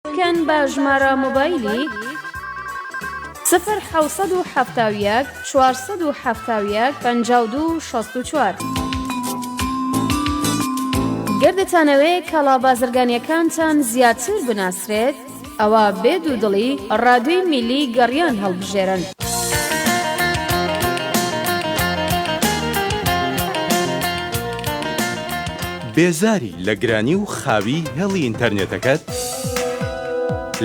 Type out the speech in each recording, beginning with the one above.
کەن بە ژمارە مۆبایلی 0 471 52 64. گەردەتانەوێت کاڵا بازرگانیەکانتان زیاتر بناسرێت، ئەوە بێ دوودڵی ڕادیۆی میلی گەڕیان هەڵبژێرن. بێزاری لە گرانی و خاوی هێڵی ئینتەرنێتەکەت؟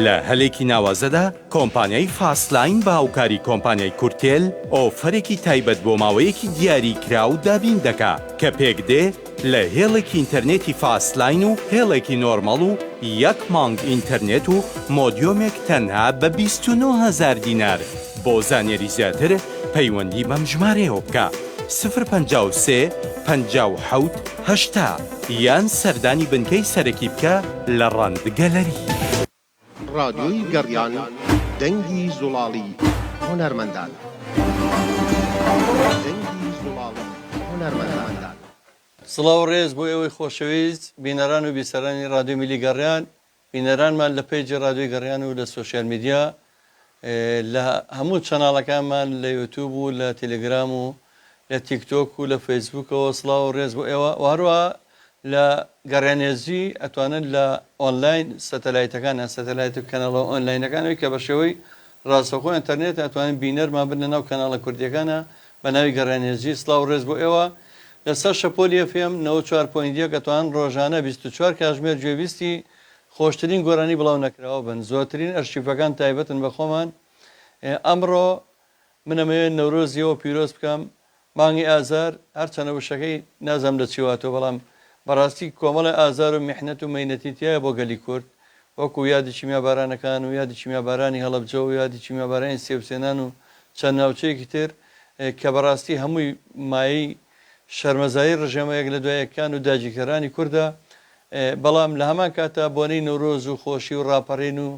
لە هەلێکی ناوازەدا کۆمپانیای فاستلاین بە هاوکاری کۆمپانیای کورتێل ئۆفەرێکی تایبەت بۆ ماوەیەکی دیاری کرا و دابین دەکا کە پێک دێ لە هێڵێکی ئینتەرنێتی فاستلاین و هێڵێکی نۆرمەڵ و 1 مانگ ئینتەرنێت و مۆدیۆمێک تەنها بە 29,000 دینار. بۆ زانیاری زیاتر پەیوەندی بەم ژمارەیەوە بکە 053 57 80 یان سەردانی بنکەی سەرەکی بکە لە ڕەندگەلەری. ڕادیۆی گەڕیان دەنگی زوڵاڵی هونەرمەندان. سڵاو و ڕێز بۆ ئێوەی خۆشەویست بینەران و بیسەرانی ڕادیۆ میلی گەڕیان، بینەرانمان لە پێیجی ڕادیۆی گەڕیان و لە سۆشیال میدیا، لە هەموو چەناڵەکانمان لە یوتیوب و لە تەلەگرام و لە تیکتۆک و لە فەیسبوکەوە سڵاو و ڕێز بۆ ئێوە. هەروە لە گەڕیانێزی ئەتوانن لە ئۆنلاین سەتەلایتەکان سەتەلایت و کەناڵە ئۆنلاینەکانەوەی کە بە شێوەی ڕاستەوخۆ ئینتەرنێت ئەتوانین بینەرمان بنە ناو کەناڵە کوردیەکانە بە ناوی گەڕیانێزی. سڵاو و ڕێز بۆ ئێوە. لەسەر شەپۆلی FM 94.1 ئەتوان ڕۆژانە 24 کاتژمێر گوێویستی خۆشترین گۆرانی بڵاو نەکراوە بن، زۆرترین ئەرشیفەکان تایبەتن بە خۆمان. ئەمڕۆ منەمەوێت نەورۆزیەوە پیرۆز بکەم، مانگی ئازار هەرچەنە وشەکەی نازەم لە چیواتەوە، بەڵام بەڕاستی کۆمەڵە ئازار و میحنەت و مەینەتی تایە بۆ گەلی کورد، وەکو یادی چیمیابارانەکان و یادی چیمیابارانی هەڵەبجە و یادی چیمیابارانی سێوسێنان و چەند ناوچەیەکی تر کە بەڕاستی هەمووی مایی شەرمەزایی ڕژێمەیەک لە دوایەکان و داگیرکەرانی کووردە. بەڵام لە هەمان کاتە بۆنەی نەورۆز و خۆشی و ڕاپەڕین و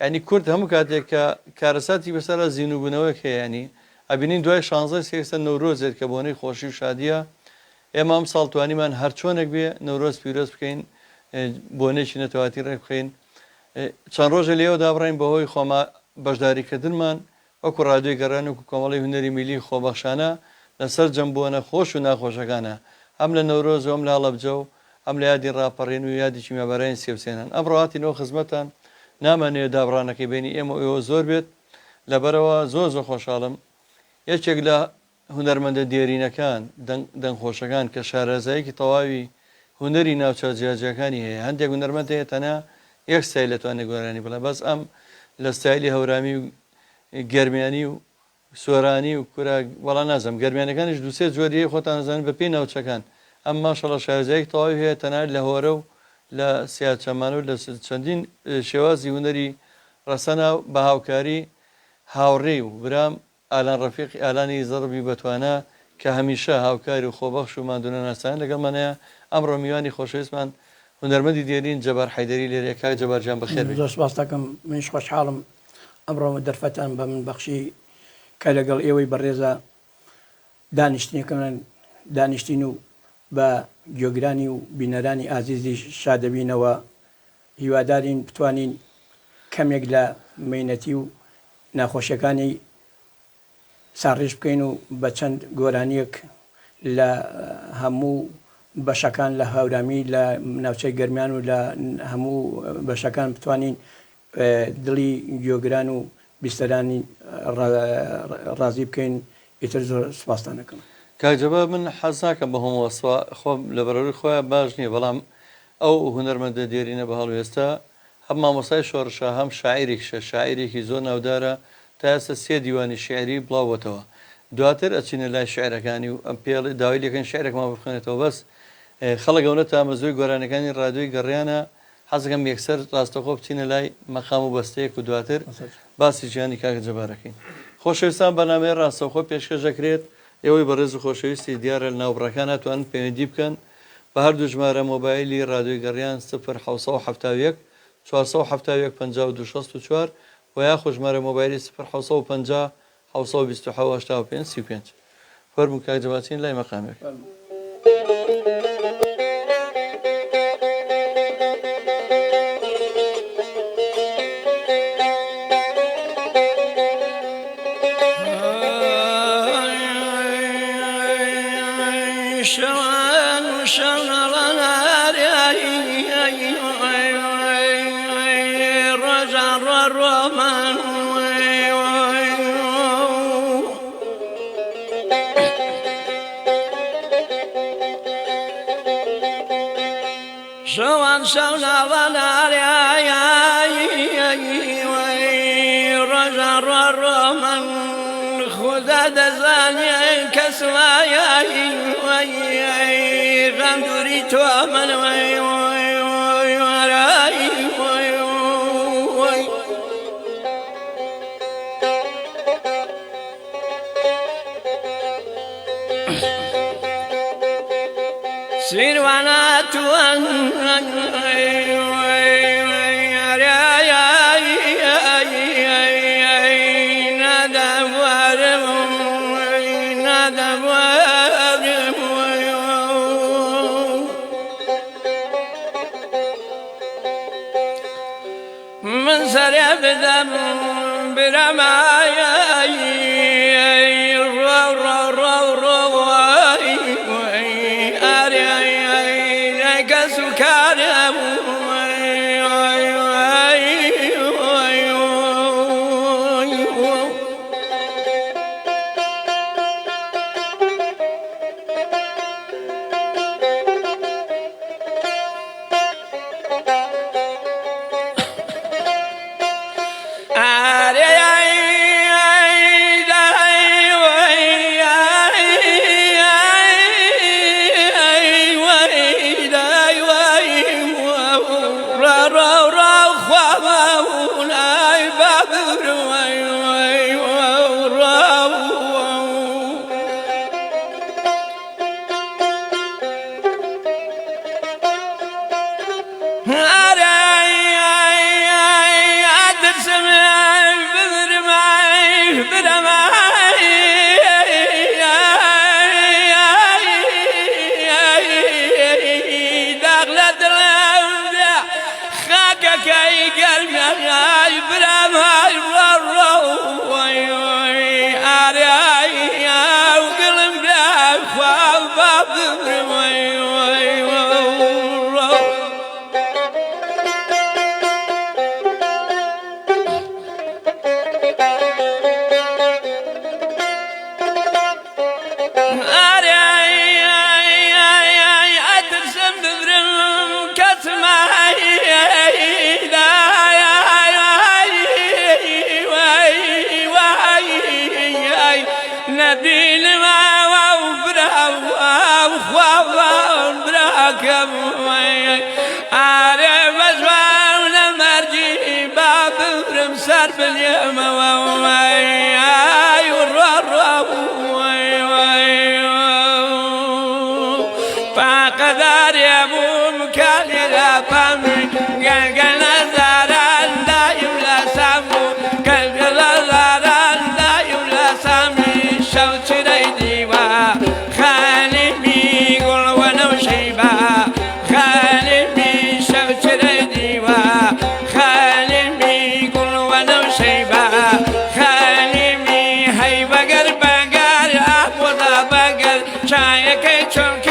ینی کورد هەموو کاتێک کە کارەساتی بەسەرە زیینوبوونەوەک هەیە، ینی ئەبینین دوای 16 سێکسە نەورۆزێت کە بۆنەی خۆشی و شادیە. ئێمە ئەم ساڵ توانیمان هەر چۆنێک بێ نەورۆز پیرۆز بکەین، بۆنێکی نەتەواتی ڕێک بخەین. چەند ڕۆژە لێوە دابڕین بەهۆی خۆما بەشداریکردنمان وەکو ڕادیۆی گەڕان و کۆمەڵی هونەری میلی خۆبەخشانە لەسەر جەمبوونە خۆش و ناخۆشەکانە، هەم لە نەورۆز و هەم لە هەڵەبجە و ئەم لە یادی ڕاپەڕین و یادی چیمیابارانی سێوسێنان. ئەمڕۆ هاتینەوە خزمەتان، نامانەوێت دابڕانەکەی بینی ئێمە ئێوە زۆر بێت، لەبەرەوە زۆر خۆشحاڵم. یەکێک لە هونەرمەندە دیێرینەکان دەنگخۆشەکان کە شارەزایەکی تەواوی هونەری ناوچە جیاجیەکانی هەیە، هەندێک هونەرمەند هەیە تەنها یەک ستایل دەتوانێت گۆرانی بڵێ، بەس ئەم لە ستایلی هەورامی و گەرمیانی و سۆرانی و کورا وەڵا نازم گەرمیانەکانیش دووسێ جۆریە خۆتان نەزانن بە پێی ناوچەکان. ئەم ماشەڵە شارەزایەک تەواوی هەیە تەنها لە هۆرە و لە سیاچەمان و لە چەندین شێوازی هونەری ڕەسەنە بە هاوکاری هاوڕێی و برام ئالان ڕەفیق ئالانی زەڕبی بەتوانە کە هەمیشە هاوکاری و خۆبەخش و مادونە ناسان لەگەڵمانەیە. ئەمڕۆ میوانی خۆشەویستمان هونەرمەندی دیێرین جەبار حەیدەری لێرەیە. کاک جەبارجان بەخێر بێت. زۆر سپاس دەکەم، منیش خۆشحاڵم ئەمڕۆ دەرفەتان بە من بەخشی کە لەگەڵ ئێوەی بەڕێزە دانیشتین و بە گوێگرانی و بینەرانی ئازیزی شادەبینەوە هیوادارین بتوانین کەمێک لە مەینەتی و ناخۆشیەکانی ساڕێژ بکەین و بە چەند گۆرانیەک لە هەموو بەشەکان لە هەورامی لە ناوچەی گەرمیان و لە هەموو بەشەکان بتوانین دڵی گوێگران و بیستەرانی ڕازی بکەین. ئیتر زۆر سپاسان دەکەم. کاکجەبار من حەز ناکەم بە هەموو وەسفا خۆم لە بەرەوەی خۆیان باش نییە، بەڵام ئەو هونەرمەندە دیێرینە بە هەڵوێستا هەم مامۆستای شۆڕشە هەم شاعیرێکشە، شاعیرێکی زۆر ناودارە، تا ئێستا 3 دیوانی شعری بڵاوەتەوە. دواتر ئەچینە لای شعرەکانی و ئەم پێڵی داوای لەکەن شعرێکمان بخوێنێتەوە. بەس خەڵک ئەوە تا مەزۆی گۆرانەکانی ڕادیۆی گەڕیانە حەزەکەم یەکسەر ڕاستەخۆ بچینە لای مەقام و بەستەیەک و دواتر باسی ژیانی کاک جەبارەکەین. خۆشەویستان بەنامەیە ڕاستەخۆ پێشکەش دەکرێت ئێوەی بەڕێز و خۆشەویستی دیارە لە ناوبڕەکان ئەتوانن پەیوەندی بکەن بە هەردوو ژمارە مۆبایلی ڕادیۆی گەڕیان 0 471 52 64 و یاخۆ ژمارە مۆبایلی 0 750 35 فەرموو کاک جەبارچین لای مەقامێک. من شوان شونا وناري رجع من خدا دزاني كسوايا غندوري تو من سيروانات من سرب دم برمايا فقدر يا ابو مكان لا فمي قال زاران دايم لا سامو قال زاران دايم لا سامي شوت ريديوا خالي قول وانا شيبا خالي شوت ريديوا خالي قول وانا شيبا خالي هي بقر بقر ابو بقر شايك شوك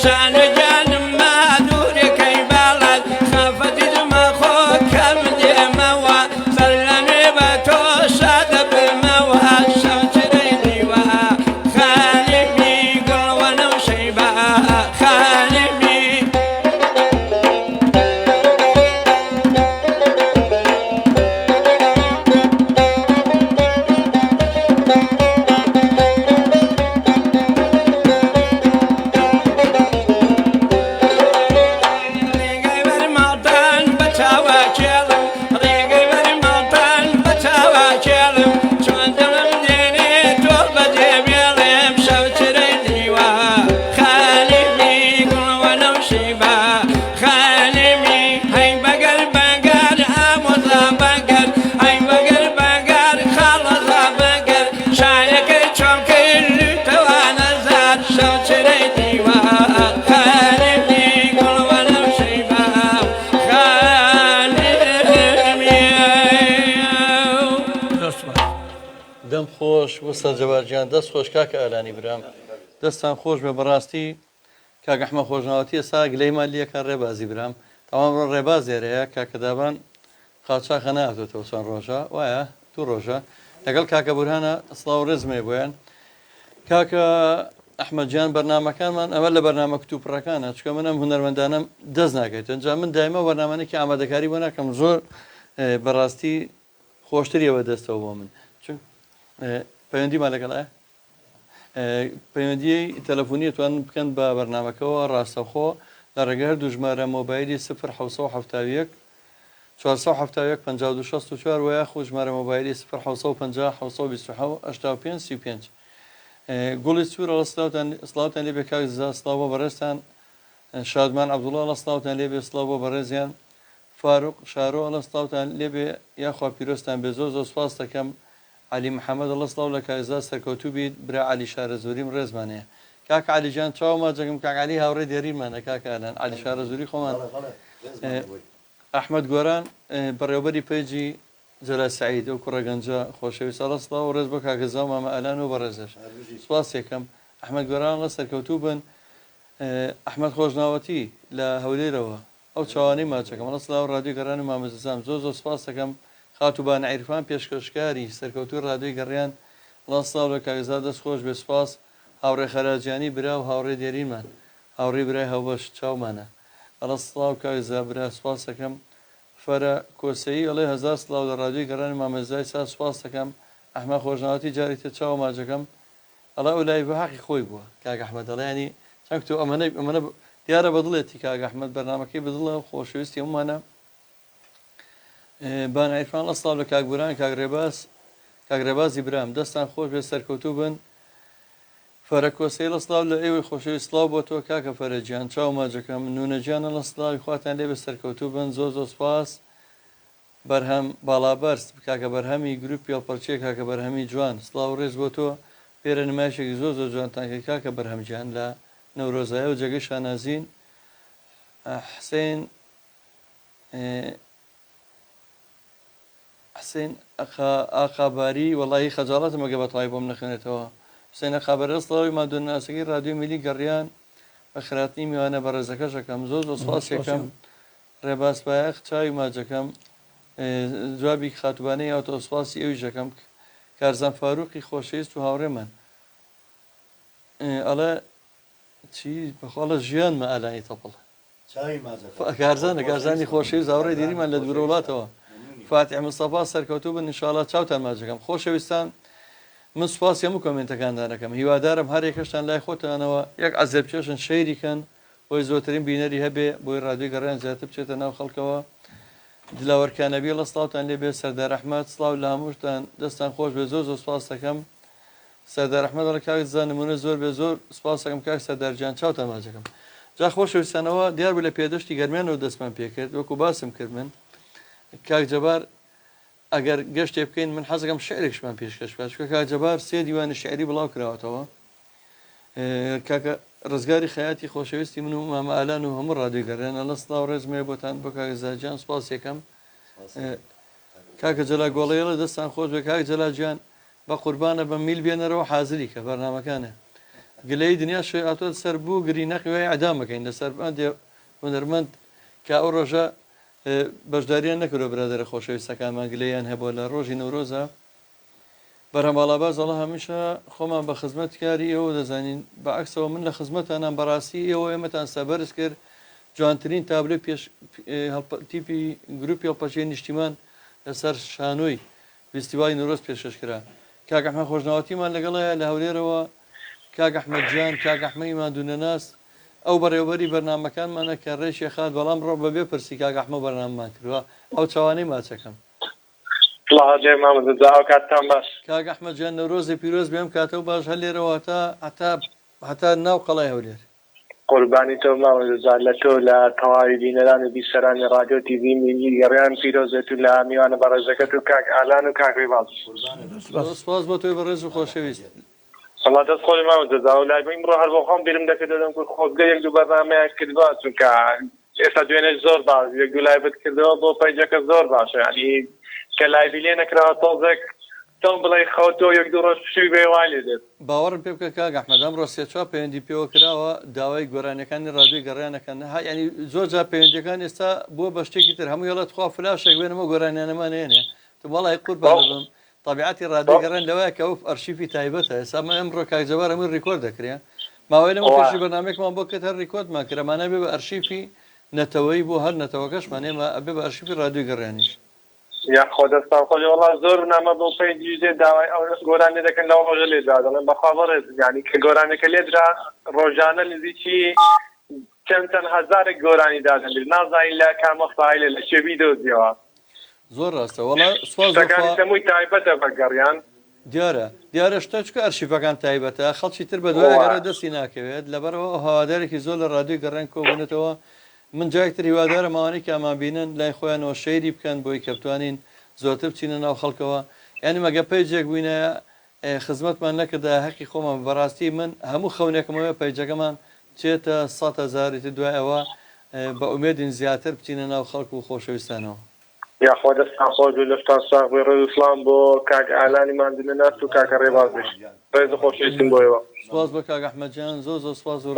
شان جان ما دەم خۆش وەسە جەوارجیان دەست خۆش کاکە ئالانی برام دەستان خۆش بە بەڕاستی کاگەحمە خۆشناوەتی ئێستا گلەیمان لیەکە ڕێبازی برام تەمام ڕێباز زێرەیە کاکەدابان قاچاخە نهاتێتەوە چەند ڕۆژە وایە دوو ڕۆژە لەگەڵ کاکە بورهانە سڵاو ڕێزمێ بۆیان کاکە ئەحمەدجان بەرنامەکانمان ئەمە لە بەرنامە کتوپڕەکانە چکە منم هونەرمەندانم دەست ناکەیت ئەنجا من دایمە بەرنامانێکی ئامادەکاری بۆ ناکەم زۆر بەڕاستی خۆشتریەوە دەستەوە بۆ من چون پەیوەندیمان لەگەڵایە پەیوەندی تەلەفۆنی توان بکەن بە بەرنامەکەەوە ڕاستەخۆ لە ڕێگەر دوژمارە مۆبایلی 1970 471 5264 وە خۆ ژمارە مۆبایلی 1950 گوڵی سوورە لە سلااوتان لێبێ کاک سلااو بۆ بەڕێستان شادمان عەبدوڵڵا لە سلااوتان لێبێ سلااو بۆ بەڕێزیان فاروق شارۆ لە سلااوتان لێبێ یاخوا پیرۆستان بێ زۆر زۆر سواس دەکەم علی محەممەد لە سلااو لە کاکزا سەرکەوتوو بیت برا علی شارە زۆریم ڕێزمانەیە کاک علیجان چاومە جەگەم کاک علی هاوڕێ دێریمانە کاکانان علی شارە زۆری خۆمان ئەحمەد گۆران بەڕێوەبەری پێیجی جەلا سعید ئەو کوڕە گەنجە خۆشەویست ئەڵە سڵاو ڕێز بۆ کاکەزا و مامە ئەلان و بەڕێزش سواس یەکەم ئەحمەد گۆران لە سەرکەوتوو بن ئەحمەد خۆشناوەتی لە هەولێرەوە ئەو چاوانەی ماچەکەم ئەڵە سڵاو ڕادیۆی گەڕانی و مامەزەزام زۆر زۆر سواس دەکەم خاتوبانە عیرفان پێشکەشکاری سەرکەوتوی ڕادیۆی گەڕیان وڵا سڵاو لە کاکەزا دەست خۆش بێ سوپاس هاوڕێ خەراجیانی برا و هاوڕێ دێریمان هاوڕێ برای هەوبەش چاومانە ئەڵە سڵاو کاکەزا برا سوپاس دەکەم فەرە کۆسەیی ئەڵێ هەزار سڵاو لە ڕادیۆی گەڕانی مامەزای سا سوپاس دەکەم ئەحمەد خۆشناوەتی جاری تر چاوە ماجەکەم ئەڵە ئەو لای بە حەقی خۆی بووە کاک ئەحمەد دەڵێ چەند تۆ ئەمەە دیارە بەدڵێتی کاک ئەحمەد بەرنامەکەی بەدڵە خۆشەویستی هەمومانە بانە عیرفان لە سڵاو لە کاکبوران کاکڕێبازی برام دەستان خۆش بێ سەرکەوتوو بن فەرە کۆسەی لە سڵاو لە ئێوەی خۆشەویست سڵاو بۆ تۆ کاکە فەرەجیان چاو ماجەکەم نونەجیانە لە سڵاوی خواتان لێ بە سەرکەوتوو بن زۆر زۆر سپاس بەرهەم باڵابەرز کاکە بەرهەمی گروپی هەڵپەرچێ کاکە بەرهەمی جوان سڵاو ڕێز بۆ تۆ پێرە نمایشێکی زۆر زۆر جوانتانکە کاکە بەرهەمجیان لە نەورۆزایە و جێگەی شانازین حسین ئاقاباری وەڵی خەجاڵەتە مەگە بەتەواوی بۆم نەخوێنێتەوە حسینە خابەرە سڵاوی مادونناسەکەی ڕادیۆ میلی گەڕیان بە خراپنی میوانە بەڕێزەکەشەکەم زۆر زۆر سواس یەکەم ڕێباز پایەخ چاوی ماجەکەم جوابی خاتوبانەی ئۆتۆسپاسی ئەوی ژەکەم کارزان فاروقی خۆشەویست و هاوڕێمان ئەڵێ چی بەخواڵە ژیانمە ئالانی تەپڵ کارزانە خۆشەویست هاوڕێ دیریمان لە دوورە وڵاتەوە فاتح مستەفا سەرکەوتوو بن ئینشاڵڵا چاوتان ماجەکەم خۆشەویستان من سوپاسی هەموو کۆمنتەکاندان دەکەم هیوادارم هەر یەکەشتان لای خۆتانەوە یەک عەزێبکێشن شەیریکەن بۆی زۆرترین بینەری هەبێ بۆی ڕادیۆی گەڕیان زیاتر بچێتە ناو خەڵکەوە دلاوەرکانەبی لە سڵاوتان لێ بێ سەردار ئەحمەد سڵاو لە هەمووشتان دەستان خۆش بێ زۆر زۆر سپاس دەکەم سەردار ئەحمەد لە کاک زانمونە زۆر بێ زۆر سپاس دەکەم کاک سەردارجان چاوتان ماجەکەم جا خۆشەویستانەوە دیار بوو لە پێدەشتی گەرمیانەوە دەستمان پێکرد وەکو باسم کرد من کاک جەبار ئەگەر گەشتێ بکەین من حەزەکەم شعرێکشمان پێشکەش بکە کاک جەبار سێ دیوانی شعری بڵاو کراوەتەوە کاکە ڕزگاری خەیاتی خۆشەویستی من و مامە ئالان و هەموو ڕادیۆی گەڕیان ئەلە سڵاو ڕێزمێ بۆتان بۆ کاک زاجان سوپاس یەکەم کاکە جەلا گۆڵەیەڵە دەستان خۆش بێ کاک جەلاجیان بە قوربانە بە میل بێنەرەوە حازری کە بەرنامەکانە گلەی دنیا هاتۆ سەر بوو گری نەقیوای ئەدام بکەین لەسەر هونەرمەند کە ئەو ڕۆژە بەشداریان نەکردۆ برادرە خۆشەویستەکانمان گلەیان هەبووە لە ڕۆژی نەورۆزە بەرهەماڵاباز ئەڵە هەمیشە خۆمان بە خزمەتکاری ئێوە دەزانین بەعکسەوە من لە خزمەتانان بەڕاستی ئێوە ئێمەتان سەبەرز کرد جوانترین تابلۆ تیپی گروپی هەڵپەرچێ نیشتیمان لەسەر شانۆی فستیوالی نۆرۆز پێشکەش کرا کاک ئەحمەد خۆشناوەتیمان لەگەڵەیە لە هەولێرەوە کاک ئەحمەدجان کاک ئەحمەدی مادوونەناس ئەو بەڕێوەبەری بەرنامەکانمانە کە ڕێشی خات بەڵام ڕۆ بەبێ پرسی کاک ئەحمەد بەرنامەمان کردووە ئەو چاوانەی ماچەکەم کاتتان باش کاک ئەحمەدجان نەورۆزی پیرۆز بێم کاتەوە باش هەلێرەوە هەتا ناو قەڵای هەولێر قوربانی تۆ مامەزار لە تۆ لە تەواوی بینەران و بیسەرانی ڕادیۆ تیڤی میلی گەڕیان پیرۆزێت و لە میوانە بەڕێزەکەت و کاک ئالان و کاک ڕێباز سپاس بۆ تۆی بەڕێز و خۆشەویست والله دەست خۆی مامەزا و لای ئیمڕۆ هەر بۆ خۆم بیرم دەکردم خۆزگە یەک دوو بەرنامەیە کردووە چونکە ئێستا دوێنێ زۆر باش یەک دوو لایڤت کردەوە بۆ پەیجەکە زۆر باشە ینی کە لایڤی لێ نەکراوە تۆزێک تۆم بڵێ خەوتۆ یەک دوو ڕۆژ پشوی بێوای لێ دێت باوەڕم پێ بکە کاک ئەحمەد ئەمڕۆ سێ-چوار پەیوەندی پێوە کراوە داوای گۆرانیەکانی ڕادیۆی گەڕیانەکەن ینی زۆر جار پەیوەندیەکان ئێستا بۆ بە شتێکی تر هەموو هێڵەت خوا فلاشێک بێنەوە گۆرانیانەمان هێنێ وڵی قوربان بم طبیعەتی ڕادیۆ گەڕێن لەوەیە کە ئەو ئەرشیفی تایبەتە ئێستا ئەمڕۆ کاک جەبار هەمووی ڕیکۆرد دەکرێن ماوەی لەمە پێشی بەرنامێکمان بۆ کە هەر ڕیکۆردمان کرەمانە بێ بە ئەرشیفی نەتەوەی بۆ هەر نەتەوەکەشمان ئێمە ئەبێ بە ئەرشیفی ڕادیۆی گەڕیانیش یا خۆ دەستان خۆی وڵا زۆر نامە بۆ پێی داوای ئەو گۆرانی دەکەن لەو ڕۆژە لێدرا دەڵێن بەخوا بەڕێز ینی کە گۆرانەکە لێدرا ڕۆژانە نزیکی چەند هەزارێک گۆرانی دادەن نازانین لە کامە فایلە لە شێوی دۆزیەوە زۆر ڕاستە وڵا شتەکانی هەمووی تایبەتە بە گەڕیان دیارە شتە چکە ئەرشیفەکان تایبەتە خەڵکی تر بە دوایگەرە دەستی ناکەوێت لەبەرەوە هەوادارێکی زۆر لە ڕادیۆی گەڕێن کۆبوونێتەوە من جایەکتر هیوادارە ماوانەی کە ئەمان بینن لای خۆیانەوە شەیری بکەن بۆی کە بتوانین زۆرتر بچینە ناو خەڵکەوە یعنی مەگە پەیجێک بووینە خزمەتمان نەکردا حەقی خۆمان بەڕاستی من هەموو خەونێکمەوە پەیجەکەمان چێتە 100,000 دوایەوە بە ئومێدین زیاتر بچینە ناو خەڵک و خۆشەویستانەوە یاخوا دەستان خۆش و لەفتان ساغ بۆی ڕێز ئیسلام بۆ کاک ئالانی ماندنە ناست و کاکە ڕێبازش ڕێز خۆشەویستم بۆیەوە سپاس بە کاک ئەحمەدجان زۆر سپاس و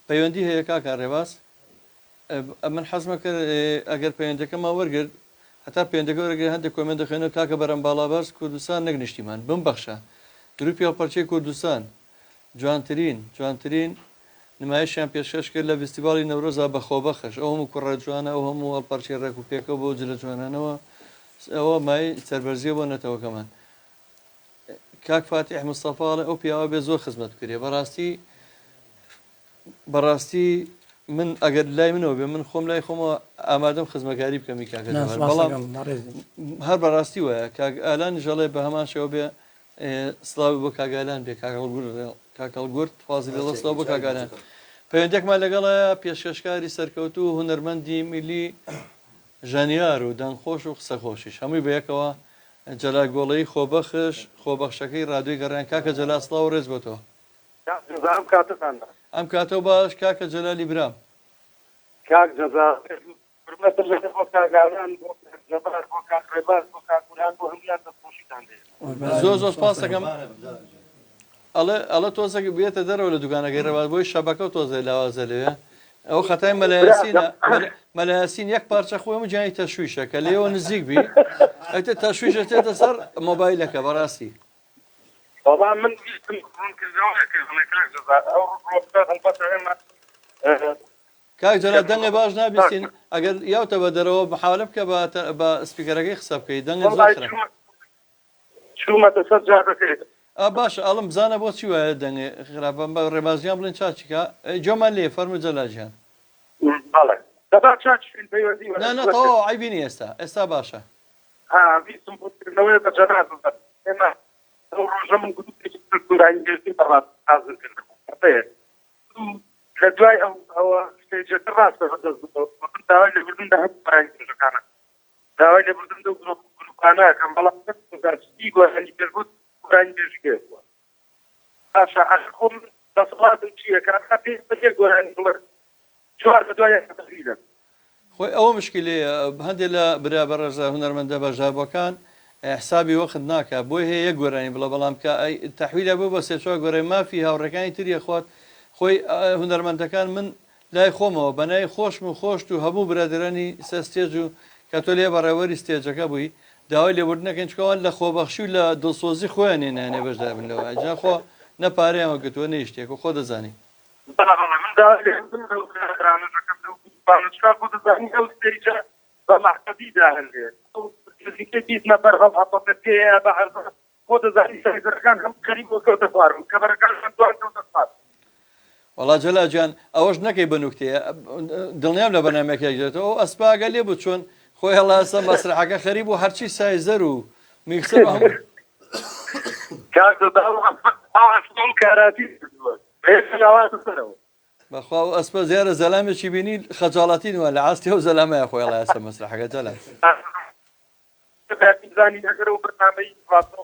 پەیوەندی هەیە کاکە ڕێباز من حەزمە کرد ئەگەر پەیوەندەکەمان وەرگرت هەتا پەیوەندەکە وەرگرت هەندێک کۆمنت دەخوێنەوە کاکە بەرەم باڵابەرز کوردستان نەگنیشتیمان بمبەخشە گروپی هەڵپەرچەی کوردستان جوانترین نمایشیان پێشکەش کرد لە فستیڤاڵی نەورۆزا بە خۆبەخش ئەو هەموو کوڕە جوانە ئەو هەموو هەڵپەرچی ڕێک و پێکەوە بۆ جلە جوانانەوە ئەوە مای سەربەرزیە بۆ نەتەوەکەمان کاک فاتیح مستەفاڵە ئەو پیاوە بێ زۆر خزمەت کرێ بەڕاستی من ئەگەر لای منەوە بێ من خۆم لای خۆمەوە ئامادەم خزمەکاری بکەمی کاکە بەڵام هەر بەڕاستی وایە کاک ئالان ژەڵێ بە هەمان شێوە بێ سڵاوی بۆ کاگالان بێ کاکەڵگورد فازی لە سڵاو بۆ کاگالان پەیوەندێکمان لەگەڵە پێشکەشکاری سەرکەوتو و هونەرمەندی میلی ژانیار و دەنگخۆش و قسەخۆشیش هەمووی بەیەکەوە جەلا گۆڵەی خۆبەخشەکەی ڕادیۆی گەڕیان کاکە جەلا سڵاو و ڕێز بۆ تۆ ئەم کاتەوە باش کاکە جەلالی برام کاک جەزا حرمەتە لەسەر بۆ کاگالان بۆ جەبار بۆ کاک ڕێباز بۆ کاکوران بۆ هەمویان دەستخۆشیتان دێت زۆر سپاس دەکەم ئەڵە تۆزێک بێتە دەرەوە لە دوکانەکەی ڕێباز بۆی شەبەکە و تۆزە لاوازە لەوێ ئەو خەتای مەلایەسین یەک پارچە خۆم جانی تەشویشە کە لێەوە نزیک بی ئەتە تەشویشە تێتە سەر مۆبایلەکە بەڕاستی والله من کاک جەلا دەنگە باش نابیستین ئەگەر یاوتە بە دەرەوە محاولە بکە بە سپیکەرەکەی قسە بکەی دەنگە چوومەتە سەر جارەکەیت باشە ئەڵم بزانە بۆ چی وایە دەنگێ خراپم بە ڕێبازیان بڵێن چاچیکە جۆمان لێ فەرمو جەلاجیان نەتەوە عیبینی ئێستا باشە ڕۆژە من لە دوای ئەوە ستێجەکە ڕاستە داوای لەبردندا هەمووەکانە داوای لەبردن دە گروپانەکەم بەڵام گۆهەنی پێبوت قورانی پێشکێتوە باشە خۆم دەسەڵاتم چییە کە پێ بەجێ گۆرانی بڵێ چوار بە دوای تەقریرە خۆی ئەوە مشکلەیە هەندێک لە برابە ڕێژە هونەرمەندە بەژابەکان حسابی وەخت ناکە بۆی هەیە یەک گۆرانی بڵە بەڵام کە تەحویلە بوو بە سێ-چوار گۆرەی مافی هاوڕەکانی تریە خۆت خۆی هونەرمەندەکان من لای خۆمەوە بەنای خۆشم و خۆشت و هەموو برادرانی سەستێج و کە تۆ لێ بەڕێوەری ستێجەکە بووی داوای لێبوردنەکەن چکەوان لە خۆبەخشی و لە دڵسۆزی خۆیان هێنانێ بەشدار بن لەوە جا خۆ نەپارەیانوە گرتووە نەی شتێک و خۆ دەزانی بە مەحکەبی داهێنێ بیست نەفەر هەڵ هەڵبەتە پێەیە بە هەر خۆ دەزانی سەرەکان هەم خەریب بۆ کەوتە خوارم کەبەرەکان دوان کەوتە خوار وەڵا جەلاجیان ئەوەش نەکەی بە نوکتەیە دڵنیام لە بەنامێکێک دێتەوە ئەو ئەسپاگە لێ بوو چۆن خۆی هەڵاسە مەسرحەکە خەریب و هەرچی سایزەر و میکسەر هەموو کاراتی بەخوا و ئەسپە زیارە زەلامێکی بینی خەجاڵەتی نوە لە ئاستی و زەلامەیە خۆی هەڵاسە مەسرحەکە جەلا زانی ئەگەر و بەنامەی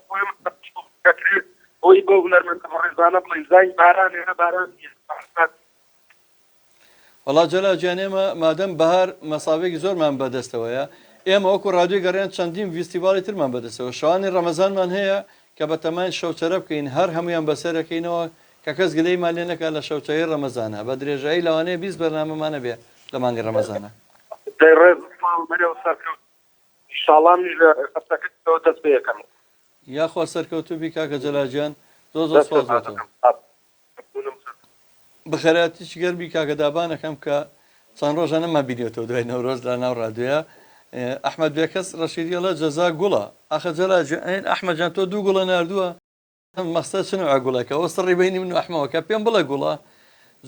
خۆیم ئەوی بۆ هونەرمەندە ڕێزانە بڵێن زای بارانێنە باران وەڵا جەلاجیان ئێمە مادەم بەهار مەساوێکی زۆرمان بەدەستەوەیە ئێمە وەکو ڕادیۆی گەڕیان چەندین فیستیڤاڵی ترمان بەدەستەوە شەوانی ڕەمەزانمان هەیە کە بە تەمای شەوچەرە بکەین هەر هەمویان بەسەرەکەینەوە کە کەس گلەیمان لێ نەکات لە شەوچەی ڕەمەزانە بە درێژایی لەوانەیە 20 بەرنامەمانە بێ لە مانگی ڕەمەزانە ئینشاڵڵا خەستەکەتەوە دەست پێ یەکەم یاخوا سەرکەوتوبی کاکە جەلاجیان زۆر سپاس بۆتەوە بەخێراتیش گەربی کاکە دابانەکەم کە چەند ڕۆژە نەما بینێتەوە دوای نەورۆز لە ناو ڕادیۆیە ئەحمەد بێکەس ڕەشیدی لە جەزا گوڵە ئاخە جەلاجیان ئەحمەدجان تۆ دوو گوڵە ناردووە مەقسەد چنەوە گوڵەکە ئەوە سڕی بینی من و ئەحمەوە کە پێم بڵێ گوڵە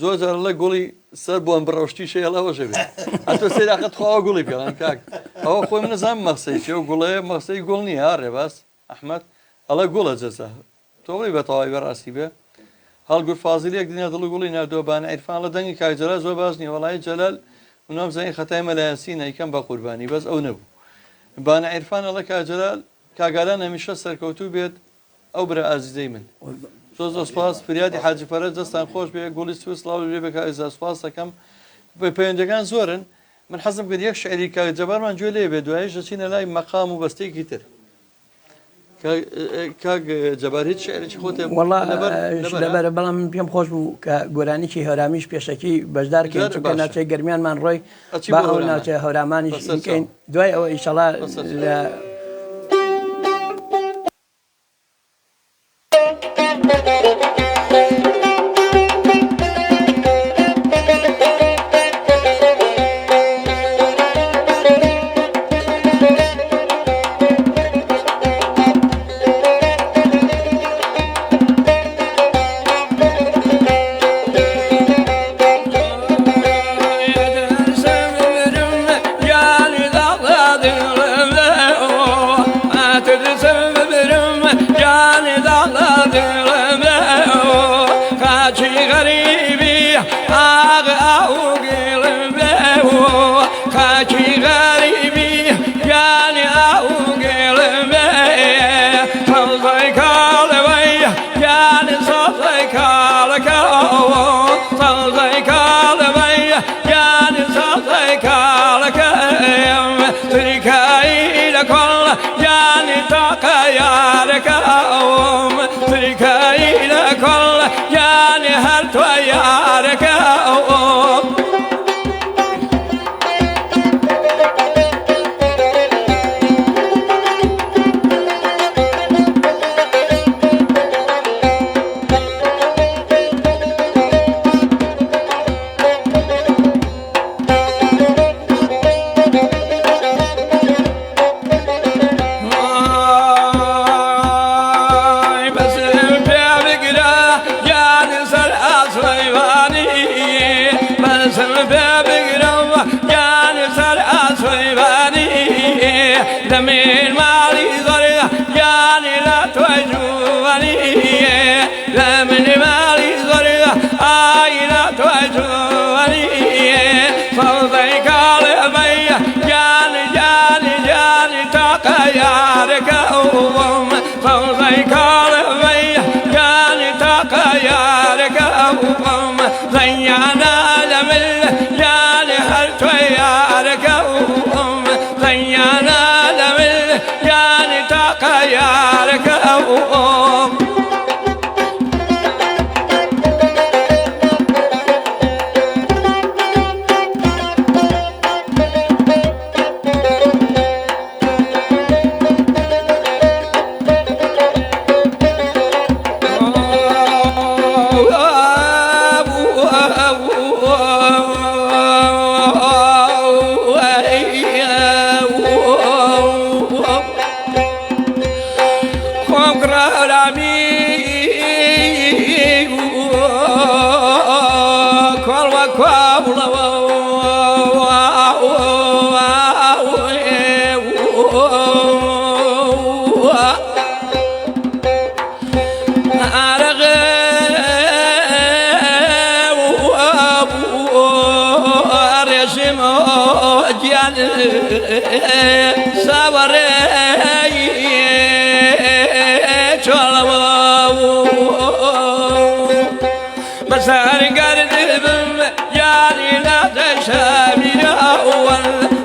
زۆر جار لە گوڵی سەر بۆم بڕەوشتی شێڵەوەژە بێت ئەتۆ سێراقەت خواوە گوڵی پێڵان کاک ئەوە خۆی من نەزانم مەقسەی چێ و گوڵەیە مەقسەی گوڵ نییە ها ڕێباس ئەحمەد ئەڵە گوڵە جەزا تۆڵی بە تەواوی بەڕاستی بێ هەڵگور فازیلێک دنیا دڵ گوڵی نردووە بانە عیرفان لە دەنگی کاک جەلال زۆر باش نییە وەڵای جەلال منام زانی خەتای مەلایەسینە یکەم بە قوربانی بەس ئەو نەبوو بانە عیرفان ئەڵە کاک جەلال کاگالان هەمیشە سەرکەوتوو بێت ئەو برا ئازیزەی من زۆر زۆر سپاس فریادی حاجی فەرەج دەستان خۆش بێ گوڵی سویس سڵاو بێ بە کاک سپاس دەکەم پەیوەندەکان زۆرن من حەزم کرد یەک شعری کاک جەبارمان گوێ لێ بێ دواییش دەچینە لای مەقام و بەستێکی تر کاک جەبار هیچ شعرێکی خۆت لەبەرە بەڵام پێم خۆش بوو کە گۆرانیی هەورامیش پێشەکی بەشدار کەین چونکە ناوچەی گەرمیانمان ڕۆی با ئەو ناوچە هەورامانیش بکەین دوای ئەوە ئیشەڵا لە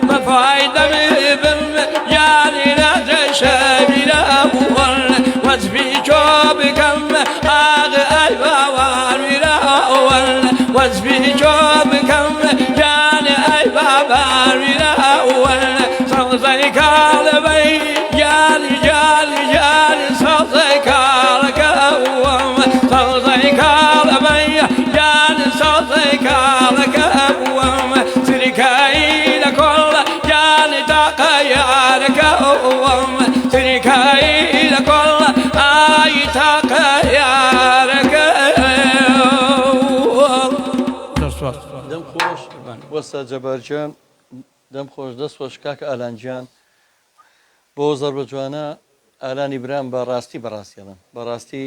بفايدة من قوم تركاي لكل آيتك يا دەم خۆش وەستا جەبارجان دەم خۆش دەست خۆش کاکە ئالانجیان بۆ زەر بە جوانە ئالانی برام بەڕاستیڵم بەڕاستی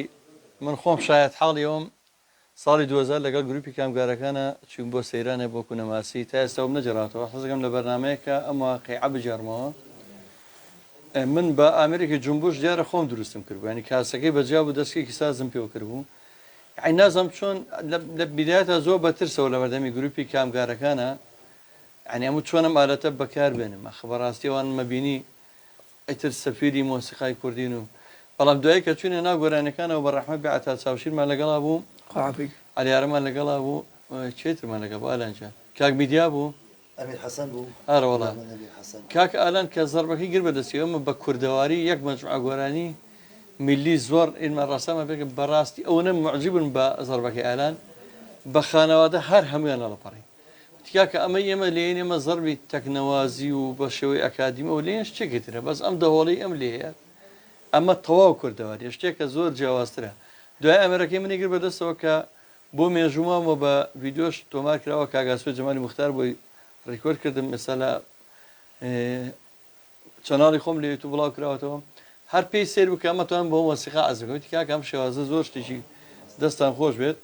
من خۆم شاید حاڵیەوەم ساڵی 2000 لەگەڵ گروپی کامگارەکانە چوون بۆ سەیرانە بۆ کوونەماسی تا ئێستاوم نەجێڕاتەوە حەزەکەم لە بەرنمەیەکە ئەم واقعیە بجارمەوە من بە ئامریکی جمبوش دیارە خۆم دروستم کردبوو ینی کاسەکەی بەجیا بوو دەستێکی سازم پێوە کردبوو ئەی نازم چۆن لە بیدایەتە زۆر بەترسەوە لە بەردەمی گروپی کامگارەکانە ئەنی هەموو چۆنم ئالەتە بەکار بێنم خبەڕاستیەوان مەبینی ئەیتر سەفیری مۆسیقای کوردین و بەڵام دوای کە چوونە ناو گۆرانەکانەوە بە ڕەحمەت بێعەتا چاوشیرمان لەگەڵا بوو علیارەمان لەگەڵا بوو چێترمان لەگە بۆ ئالانجان کاک میدیا بوو ئەمیر حەسەن بوو ئارەوەڵا کاک ئالان کە زەربەکەی گر بەدەستی ئەمە بە کوردەواری یەک مەجموعە گۆرانی میلی زۆر ئێمە ڕاستەمە بێکە بەڕاستی ئەوەنە معجبن بە زەربەکەی ئالان بە خانەوادە هەر هەمویان نەڵەپەڕی تکاکە ئەمە ئێمە لێن ئێمە زەربی تەکنەوازی و بە شێوەی ئەکادیمە و لێنش چێکترە بەس ئەم دەهۆڵی ئەم لێ هەیە ئەمە تەواو کوردەواری شتێکە زۆر جیاوازترە دوای ئەمریکای منی گر بەدەستەوە کە بۆ مێژومامەوە بە ڤیددیۆش تۆمار کراوە کاگاسوی جەمالی مختار بۆی ڕیکۆرد کردم مەسەلا چەناڵی خۆم لە یوتیوب بڵاو کراوەتەوە هەر پێی سێر بکە ئەمەتوان بۆ مۆسیقا ئەزەکەوتی کاکە ئەم شێوازە زۆر شتێکی دەستان خۆش بێت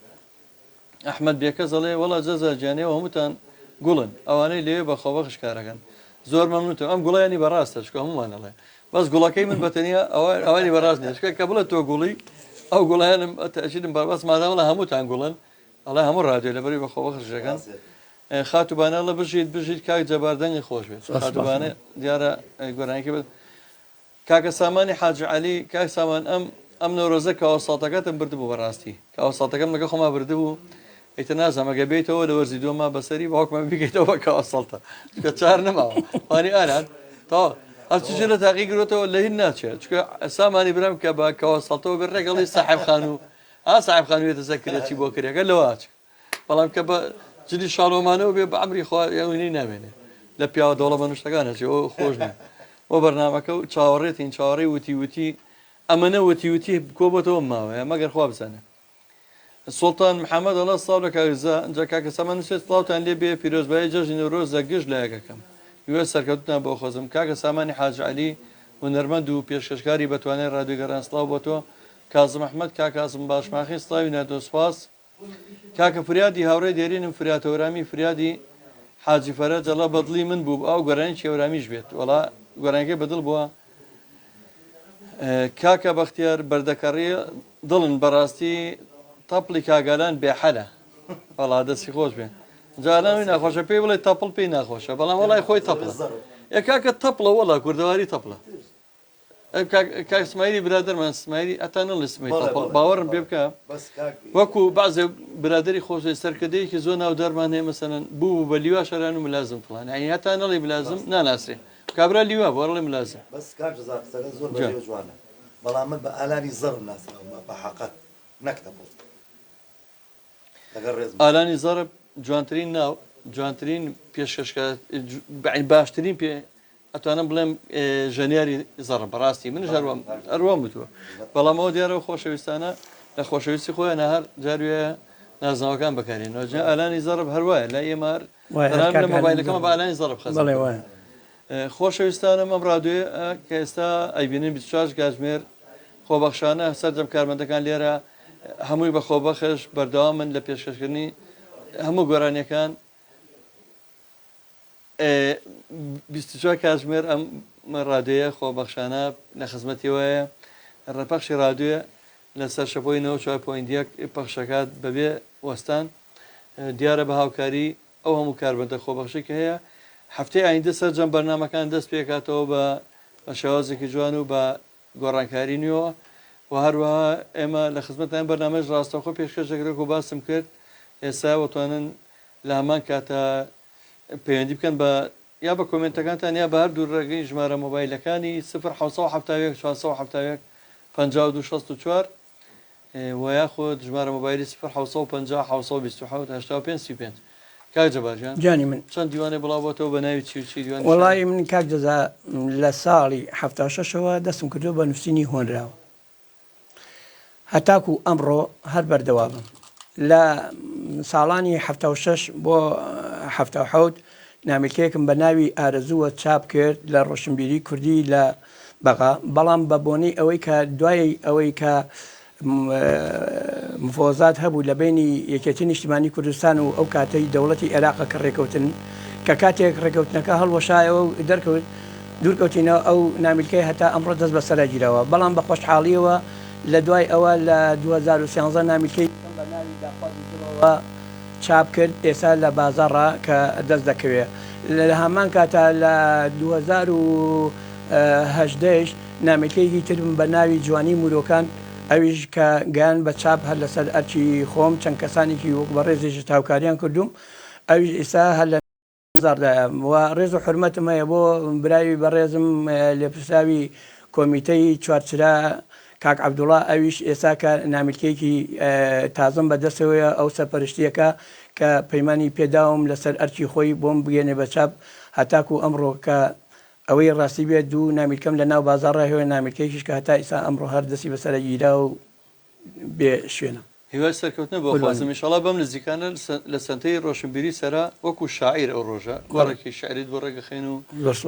ئەحمەد بێکە زەڵێ وەڵا جەزا جیانەوە هەمووتان گوڵن ئەوانەی لێوێ بە خۆبە خشکارەکەن زۆر مەمنونتەوە ئەم گوڵیانی بەڕاستە چکە هەمومانەڵێ بەس گوڵەکەی من بەتەنیا ئەوانی بەڕاست نیە چکە کە بڵێت تۆ گوڵی ئەو گوڵیانم تەشیدم بەڕاست مادامەڵە هەمووتان گوڵن ئەڵێ هەموو ڕادیۆ لەبەری بە خۆبە خشەکەن خاتوبانە لە بژیت کاک جەباردەنگی خۆش بێت خاتوبانە دیارە گۆرانێکی بێت کاکە سامانی حاج عەلی کاک سامان ئەم نەورۆزە کاوەساڵتەکەتم بردبوو بەڕاستی کاوەساڵتەکەم لەگە خۆما بردبوو ئیتر نازانمەگە بێتەوە لە وەرزی دۆما بەسەری باوکمە بگەیتەوە بە کاوەساڵتە کە چار نەماوە وانی ئالان تاوە هەرچی لە تاقی گرۆتەوە لە هین ناچێت چکە سامانی برام کە بە کاوەساڵتەوە بێ ڕێگەڵی ساحب خان و ساحب خانوێتە سەکرێتی بۆ کرێگە لەواچ بەڵام کە بە جلی شاڵۆمانەوە بێ بە ئەمری خوێنی نامێنێ لە پیاوە دەوڵە بەنوشتەکانەچێ ئەو خۆش نیە بۆ بەرنامەکە و چاوەڕێتین چاوەڕێی وتی ئەمەنە وتی کۆبەتەوە ماوەیە مەگەر خوا بزانێ سڵتان محەممەد ئەڵە ساڵ لە کاویزە ئەجا کاکە سەمان نووسێت سڵاوتان لێ بێ پیرۆزبایی جەژنی نەورۆز لە گشت لە یەکەکەم وێ سەرکەوتنا بۆ خۆزم کاکە سامانی حاج عەلی هونەرمەند و پێشکەشکاری بەتوانێت ڕادیۆ گەڕان سڵاو بۆ تۆ کازم ئەحمەد کاکاسم باشماخی سڵاوی نادۆ سوپاس کاکە فریادی هاوڕێ دێرینم فریاتەورامی فریادی حاجی فەرەج ئەڵە بەدڵی من بوو ئەو گۆرانی چێورامیش بێت وەڵا گۆرانەکەی بەدڵ بووە کاکە بەختیار بەردەکەڕی دڵن بەڕاستی تەپڵی کاگالان بێحەلە وەڵا دەستی خۆش بێ جاناوی ناخۆشە پێی بڵێ تەپڵ پێی ناخۆشە بەڵام وەڵای خۆی تەپڵە کاکە تەپڵە وەڵا کوردەواری تەپڵە کاک سمایلی برادرمان سمایلی ئەتانە سمای باوەڕم پێ بکە وەکو بەعزێ برادری خۆشی سەرکردەیەکی زۆر ناو دەرمان هەیە مەسەلەن بوو بە لیوا شەران و ملازم فڵان ئەنی هەتانەڵی ملازم ناناسرێ کابرا لیوا بۆڕڵی ملازم بەس کاک جەزاکەسەکە زۆر بەجێ جوانە بەڵام من بە ئالانی زەڕ ناسراوە بە حەقەت نەکتەبوو لەگەڵ ڕێز ئالانی زەڕب جوانترین ناو جوانترین پێشکەشکە باشترین پێ ئەتوانم بڵێم ژەنیاری زەڕ بەڕاستی من ئەروان بتووە بەڵام ئەوە دیارەوە خۆشەویستانە لە خۆشەویستی خۆیان هەر جاروێ نازناوەکان بەکارێنەوە ئالانی زەڕب هەروایە لە ئێمە لە مۆبایلەکەمە بە ئالانی زەڕب خەزم خۆشەویستانە ئەم ڕادیۆیە کە ئێستا ئەیبینین 24 کاتژمێر خۆبەخشانە سەرجەم کارمەندەکان لێرە هەمووی بە خۆبەخش بەردەوام من لە پێشکەشکردنی هەموو گۆرانیەکان 24 کاتژمێر ئەم ڕادیۆیە خۆبەخشانە لە خزمەتیەوەیە ڕێپەخشی ڕادیۆیە لەسەر شەپۆی 9.1 پەخشەکات بەبێ وەستان دیارە بە هاوکاری ئەو هەموو کاربەندە خۆبەخشی کە هەیە هەفتەی ئایندە سەرجەم بەرنامەکان دەست پێکاتەوە بە شێوازێکی جوان و بە گۆڕانکاری نوێەوە و هەروەها ئێمە لە خزمەتیان بەرنامەش ڕاستەوخۆ پێشکەشێکرێک و باسم کرد ئێستا وەتوانن لە هەمان کاتە پەیوەندی بکەن بە یا بە کۆمنتەکانتان یا بە هەردوو ڕێگەی ژمارە مۆبایلەکانی 0 470 5264 و یاخود ژمارە مۆبایلی 0 750 725 85 کاک جەبارجان جانی من چەند دیوانێ بڵاوبەتەوە بە ناوی چی و چی دیوان وڵی من کاک دەزا لە ساڵی ه6ەوە دەستم کردو بە نووسینی هۆنراوە هەتاکو ئەمڕۆ هەر بەردەوا بم لە ساڵانی ه6 بۆ ه7 نامیلکەیەکم بە ناوی ئارەزووە چاپ کرد لە ڕۆشنبیری کوردی لە بەغا بەڵام بە بۆنەی ئەوەی کە دوای ئەوەی کە مفۆزات هەبوو لە بینی یەکێتی نیشتیمانی کوردستان و ئەو کاتەی دەوڵەتی عێراقە کە ڕێکەوتن کە کاتێک ڕێکەوتنەکە هەڵوەشایەوە و دەرکەوت دوورکەوتینەوە ئەو نامیلکەی هەتا ئەمڕۆ دەست بەسەرا گیرەوە بەڵام بە خۆشحاڵیەوە لە دوای ئەوە لە 2013 نامیلکەی بە ناوی داخوازیەوە چاپ کرد ئێستا لە بازاڕە کە دەست دەکەوێت لە هەمان کاتە لە 2010 نامیلکەیەکی ترم بە ناوی جوانی مرۆکان ئەویش کە گیان بە چاپ هەر لەسەر ئەرچی خۆم چەند کەسانێکی وەک بە ڕێزێکی تاوکاریان کردوم ئەویش ئێستا هەر لە زاردایە و ڕێز و حرمەتم هەیە بۆ براوی بەڕێزم لێپرساوی کۆمیتەی چوارچرا کاک عەبدوڵڵا ئەویش ئێستا کە نامیلکەیەکی تازم بەدەستەوەیە ئەو سەرپەرشتیەکە کە پەیمانی پێداوم لەسەر ئەرچی خۆی بۆم بگەێنێ بە چاپ هەتاکو ئەمڕۆ کە ئەوەی ڕاستی بێت دوو نامیلکەم لە ناو بازاڕە هێوە نامیلکەیەکیش کە هەتا ئێستا ئەمڕۆ هەر دەستی بەسەرە گیرا و بێ شوێنە هیوای سەرکەوتنە بۆ خوازم ئینشەڵا بەم نزیکانە لە سنتەی ڕۆشنبیری سەرا وەکو شاعیر ئەو ڕۆژە گۆڕێکی شعریت بۆ ڕێگەخێن و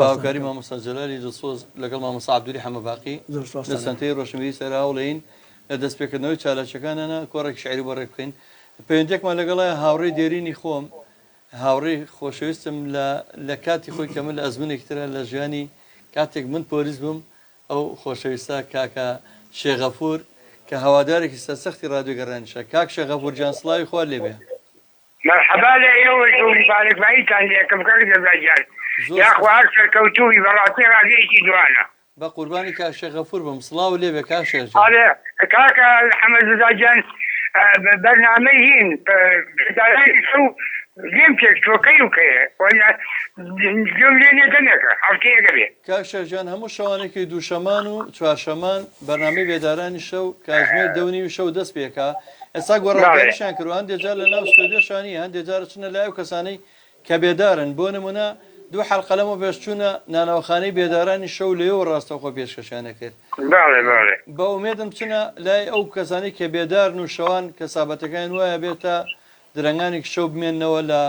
باوکاری مامۆستا جەلالی دڵسۆز لەگەڵ مامۆستا عەبدولی حەمەباقی لە سنتەی ڕۆشنبیری سەرا هەوڵەین لە دەستپێکردنەوەی چالاکیەکانەنە کۆڕێکی شعری بۆ ڕێ بکەین پەیوەندێکمان لەگەڵایە هاوڕێی دێرینی خۆم هاوڕێی خۆشەویستم لە کاتی خۆی کە من لە ئەزمونێکی ترە لە ژیانی کاتێک من پۆلیس بووم ئەو خۆشەویستە کاکە شێغەفور کە هەوادارێکی سەرسەختی ڕادیۆ گەڕانیشە کاک شێغەفور جان سڵاوی خوا لێبێ مرحبا لە ئێوە مبارەکباییتان لێکم کاک دەبراجان یاخوا هەر سەرکەوتووی بەڕاستی ڕادیۆیەکی جوانە بە قوربانی کاک شێغەفور بم سڵاو لێبێ کاک شێغجان ئاڵێ کاکە حەمەد رضاجان بەرنامەی هین دارانی شەو لێم پێک تۆکەی وکەیە گوێم لێ نێدەنێکە هەفتەیەکە بێ کاک شێغجان هەموو شەوانێکی دووشەمان و چوارشەمان بەرنامەی بێدارانی شەو کاتژمێر 2:30 شەو دەست پێکا ئێستا گۆڕانکاریشیان کردو هەندێک جار لە ناو ستۆدیۆشانی هەندێک جار چنە لای ئەو کەسانەی کە بێدارن بۆ نمونە دوو حەلقە لەمە پێشچوونە نانەوەخانەی بێدارانی شەو لێەوە ڕاستەوخۆ پێشکەشانە کرد بە ئومێدم چنە لای ئەو کەسانی کە بێدارن و شەوان کەسابەتەکان وایە بێتە درەنگانێک شەو بمێننەوە لە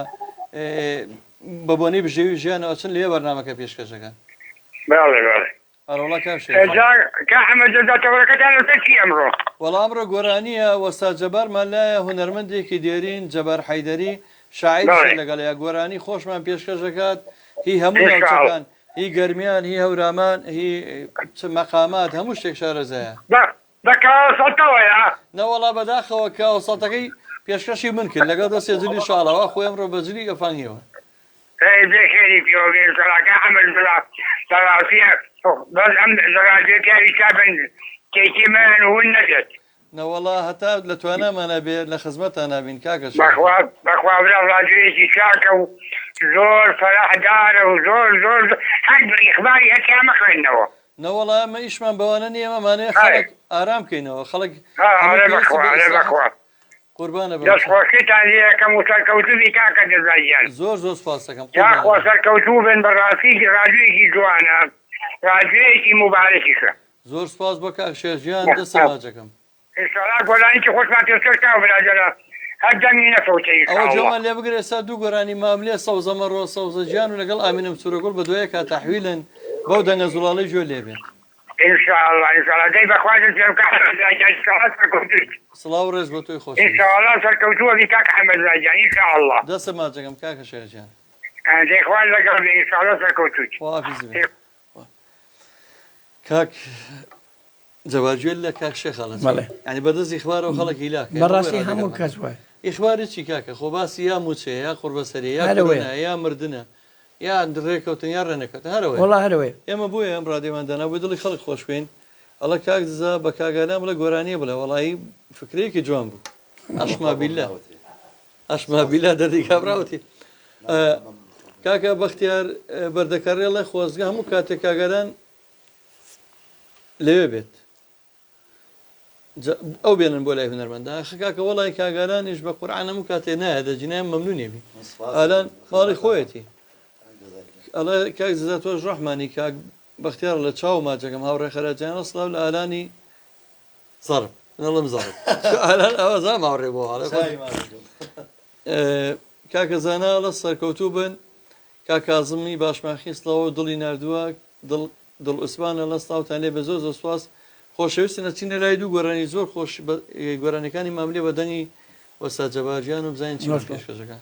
بەبوونەی بژێوی ژیانەوە چن لێ بەرنامەکە پێشکەشەکە ئەڕۆڵا کاک ئەمڕۆ وەڵام ئەمڕۆ گۆرانیە وەستا جەبارمان لایە هونەرمەندێکی دێرین جەبار حەیدەری شاعیر لەگەڵەیە گۆرانی خۆشمان پێشکەش دەکات هی هەموو ناوچەکان هی گەرمیان هی هەورامان هی مەقامات هەموو شتێک شارەزایە نەوەڵا بەداخەوە کە وەسەڵتەکەی پێشکەشی من کرد لەگەڵ دەستێ جلی شاڵەوە خۆی ئەمڕۆ بەجلی ئەفانیەوە بێخێری پێوەگەڕاکە حەمەد سەڵاتیە بەس ئەم زەڕادێتیاری چابن کێکی من ون نەدێت نەوەڵا هەتا لە توانامانە بێ لە خزمەتان نابین کاکەش بەخوا برا ڕادێکی چاکە و زۆر فەراحدارە و زۆر زۆر هەر ئیخباری هەتیا مەخوێنەوە نەوەڵا ئەمە ئیشمان بەوانە نیە ئەمانەیە خەڵک ئارام بکەینەوە خەڵک قوربانە دەستخۆشیتان لێەکەم و سەرکەوتوی کاکە دەزاییان زۆر زۆر سپاس دەکەم یاخوا سەرکەوتوو بن بەڕاستی ڕادیۆیەکی جوانە ڕادیۆیەکی مبارەکیشە زۆر سپاس بۆ کاک شێرژیان دەسەماجەکەم ئینشاڵا گۆرانیکی خۆشمان پێشکەش براجەرە هەر دەمی نەفەوتەی ئەوە جۆمان لێ بگرێ ئێستا دوو گۆرانی ماملێ سەوزەمەڕۆ سەوزەجیان و لەگەڵ ئامینەم سوورەگوڵ بە دوایە کا تەحویلن بەو دەنگە زوڵاڵی جوێ لێبێن ئینشاءڵڵا دەی بەخوازم پێم سڵاو ڕێز بۆ تۆی خۆش ئینشاءڵڵا سەرکەوتووە بی کاک حەمەد رایجان ئینشاءڵڵا دەسەماجەکەم کاکە شێرژیان دەیخوان لەگەڵ بێ ئینشاءڵڵا سەرکەوتووی کاک جەواجێل لە کاک شێخەڵە ینی بەدەستی خوارەوە خەڵک هیلاک بەڕاستی هەموو کەس وایە ئیخباری چی کاکە خۆ باسی یا موچەیە یا قوربەسەری یا کۆرۆنا یا مردنە یا ڕێکەوتن یا ڕێنەکەوتن هەرەوەی وەڵا هەرەوەی ئێمە بۆیە ئەم ڕادێماندانا بۆ دڵی خەڵک خۆش بین ئەڵە کاک دزا بە کاگالام بڵە گۆرانیە بڵێ وەڵایی فکرەیەکی جوان بوو ئەشمابیلا دەردی کابراوەتی کاکە بەختیار بەردەکەڕێڵە خۆزگە هەموو کاتێک کاگەران لەوێ بێت ئەو بێنن بۆ لای هونەرمەندا خکاکە وڵی کاگەرانیش بە قورعان هەموو کاتێ نایە دەجینیان مەمنونێبی ئالان ماڵی خۆیەتی ئەڵێ کاک زەدا تۆش ڕەحمانی کاک بەختیار لە چاو ماجەکەم هاوڕێ خەرەجیان سڵاو لە ئالانی زەرب نەڵم زەرب ئالان ئەوە زام هاوڕێ بۆ کاکە زانە ئەڵە سەرکەوتوو بن کاکازمی باشماخیستەوە دڵی نردووە دڵ ئوسمانە لە ستاوتان لێ بە زۆر زۆر سواس خۆشەویستە چینە لای دوو گۆرانی زۆر خۆش گۆرانەکانی ماملێ بەدەنی وەستا جەبارجیان و بزانین چی پێشکەشەکە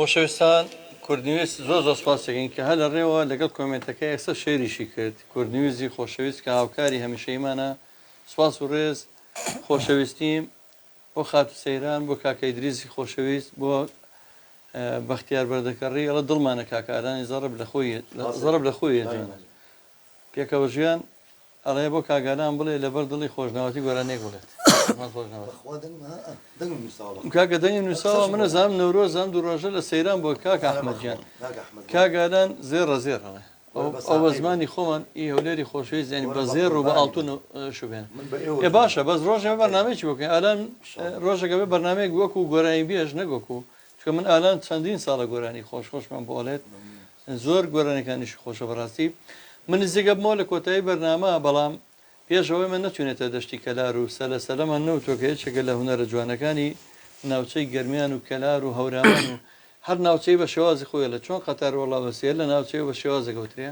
خۆشەویستان کوردنیویست زۆر سپاسێکین کە هە لە ڕێوە لەگەڵ کۆمنتەکە ئێستا شێریشی کرد کوردنیویزی خۆشەویست کە هاوکاری هەمیشەیمانە سپاس و ڕێز خۆشەویستیم بۆ خاتو سەیران بۆ کاکە ئیدریسی خۆشەویست بۆ بەختیار بەردەکەڕی ئەڵە دڵمانە کاکارانی زەڕب لە خۆی پێکەوە ژیان ئەڵێ بۆ کاگاران بڵێ لەبەر دڵی خۆشناوەتی گۆرانێک بڵێت کاکە دەنگی نووساوە منە زانم نەورۆ زانم دوو ڕۆژە لە سەیران بۆ کاکە ئەحمەدجیان کاگاران زێڕە زێڕەڵێ ئەو بە زمانی خۆمان ئی هەولێری خۆشەویست زێنی بە زێر و بە ئاڵتون شوبێن ێ باشە بەس ڕۆژێ بەرنامەیەکی بۆکەین ئالان ڕۆژەکە بێ بەرنامەیەک وەکو گۆرانی بێژ نەگۆکو چکە من ئالان چەندین ساڵە گۆرانی خۆشمان بۆڵێت زۆر گۆرانەکانیشی خۆشە بەڕاستی من نزیگە بمەوە لە کۆتایی بەرنامە بەڵام پێشەوەی من نەچونێتە دەشتی کەلار و سەلەسەلەمان نەوتۆکە هیچێکە لە هونەرە جوانەکانی ناوچەی گەرمیان و کەلار و هەورامان و هەر ناوچەی بە شێوازی خۆی لە چۆن قەتار وەڵاوەسیە لە ناوچەی بە شێوازە گەوترێ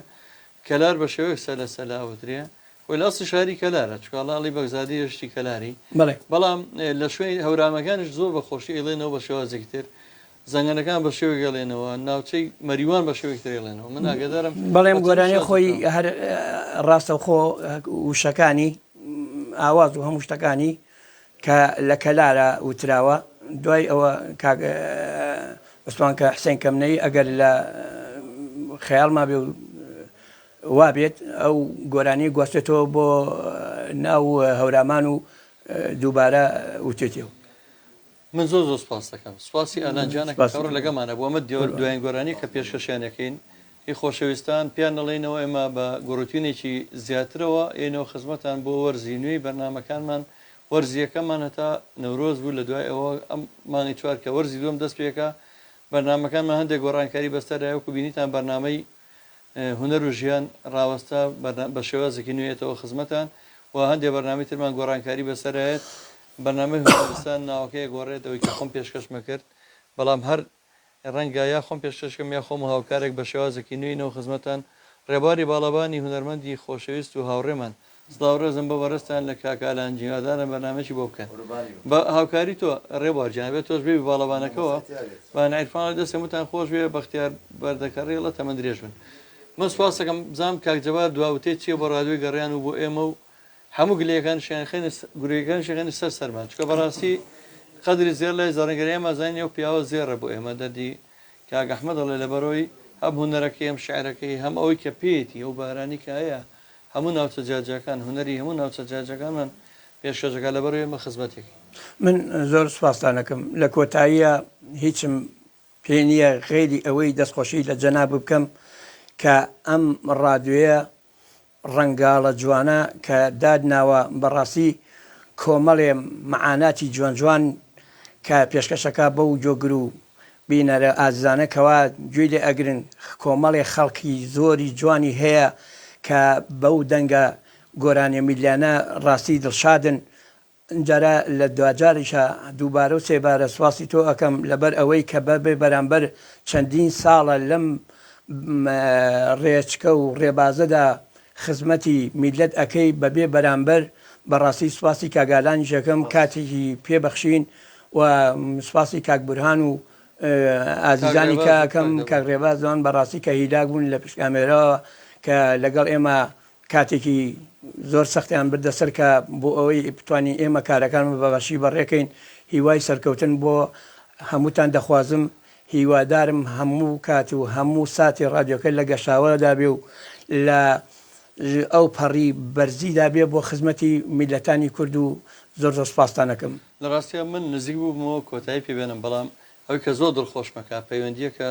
کەلار بە شێوەیەک سەلەسەلاوترێ خۆی لاسی شاری کەلارە چکڵی بەگزادی هشتی کەلاری بەڵام لە شوێی هەورامەکانش زۆر بە خۆشی ئێڵێنەوە بە شێوازێک تر زەنگەنەکان بە شێوە گەڵێنەوە ناوچەی مەریوان بە شێوەیەک ترێڵێنەوە من ئاگدارم بەڵێم گۆرانی خۆی هەر ڕاستەوخۆ وشەکانی ئاواز و هەموو شتەکانی کە لە کەلارە وتراوە دوای ئەوە بەستوان کە حسێن کەمنەی ئەگەر لە خەیاڵما بێ وا بێت ئەو گۆرانی گواستێتەوە بۆ ناو هەورامان و دووبارە وتێتەوە من زۆر سپاس دەکەم سپاسی ئالانجانەکە لەگەمانە بۆ ئەمە دوایین گۆرانی کە پێشکەشیانەکەین هی خۆشەویستان پیان دەڵێنەوە ئێمە بە گۆڕوتینێکی زیاترەوە ئێنەوە خزمەتان بۆ وەرزی نوێی بەرنمەکانمان وەرزیەکەمان هەتا نەورۆز بوو لە دوای ئەوە ئەم مانگی چوار کە وەرزی دوم دەست پێکە بەرنمەکانمان هەندێک گۆڕانکاری بەستەرایەوەکو بینیتان بەرنامەی هونەر و ژیان ڕاوەستا بە شێوازێکی نوێتەوە خزمەتان و هەندێک بەرنامی ترمان گۆڕانکاری بەسەرایەت بەرنامەی هونەرستان ناوەکەی گۆڕێت ئەوەی کە خۆم پێشکەشمە کرد بەڵام هەر ڕەنگە یا خۆم پێشکەشکەم یا خۆم هاوکارێک بە شێوازێکی نوێنەوە خزمەتان ڕێباری باڵەبانی هونەرمەندی خۆشەویست و هاوڕێمان سڵاوڕێزم بە بەڕستان لە کاکالان جیهادانە بەرنامەی بۆ بکەن بە هاوکاری تۆ ڕێبوارجیان بێت تۆش بێ باڵەبانەکەەوە بە نایرفانە دەستێمتان خۆش بێ بەختیار بەردەکەڕێڵە تەمە درێژ بن من سپاس دەکەم بزانم کاکجەبار دواوتێت چیە بۆ ڕادیۆی گەڕیان و بۆ ئێمە و هەموو گلەکان گورەکان شێخێنی سەرمان چکە بەڕاستی قەدری زێر لای زەڕنگەری ئەمازانی و پیاوە زێڕە بۆ ئێمە دەدی کاک ئەحمەد دەڵێ لەبەرەوەی هەم هونەرەکەی ئەم شعرەکەی هەم ئەوەی کە پێیەتی ئەو بارانی کە هەیە هەموو ناوچە جاجەکان هونەری هەموو ناوچە جاجەکانمان پێشکەشەکە لەبەرەوەی ئێمە خزمەتێکی من زۆر سوپاسدانەکەم لە کۆتاییە هیچم پێ نییە غێری ئەوەی دەستخۆشی لە جەناب بکەم کە ئەم ڕادیۆیە ڕەنگاڵە جوانە کە دادناوە بەڕاستی کۆمەڵێ مەعاناتی جوان جوان کە پێشکەشەکە بەو جۆگر و بینەرە ئازانەکەەوە گوێ لێ ئەگرن کۆمەڵێ خەڵکی زۆری جوانی هەیە کە بەو دەنگە گۆرانی میلیانە ڕاستی دڵشادن جارە لە دوجاریشە دووبارە و سێبارە سواسی تۆ ئەەکەم لەبەر ئەوەی کە بەبێ بەرامبەر چەندین ساڵە لەم ڕێچکە و ڕێبازەدا خزمەتی میلەت ئەەکەی بەبێ بەرامبەر بەڕاستی سواسی کاگالانی ژەکەم کاتێکی پێبەخشین و سواسی کاکبورهان و ئازیزانی کاکەم کاک ڕێبازان بەڕاستی کە هیلاک بوون لە پشکامێرەوە کە لەگەڵ ئێمە کاتێکی زۆر سەختیان بردەسەر کە بۆ ئەوەی بتوانین ئێمە کارەکان بەباشی بەڕێکەین هیوای سەرکەوتن بۆ هەمووتان دەخوازم هیوادارم هەموو کات و هەموو ساتی ڕادیۆکە لە گەشاوەدا بێ و لە ئەو پەڕی بەرزیدا بێ بۆ خزمەتی میلەتانی کورد و زۆر زۆر سپاسدانەکەم لە ڕاستیە من نزیک بوومەوە کۆتایی پێبێنم بەڵام ئەوەی کە زۆر دڵخۆشمەکە پەیوەندیەکە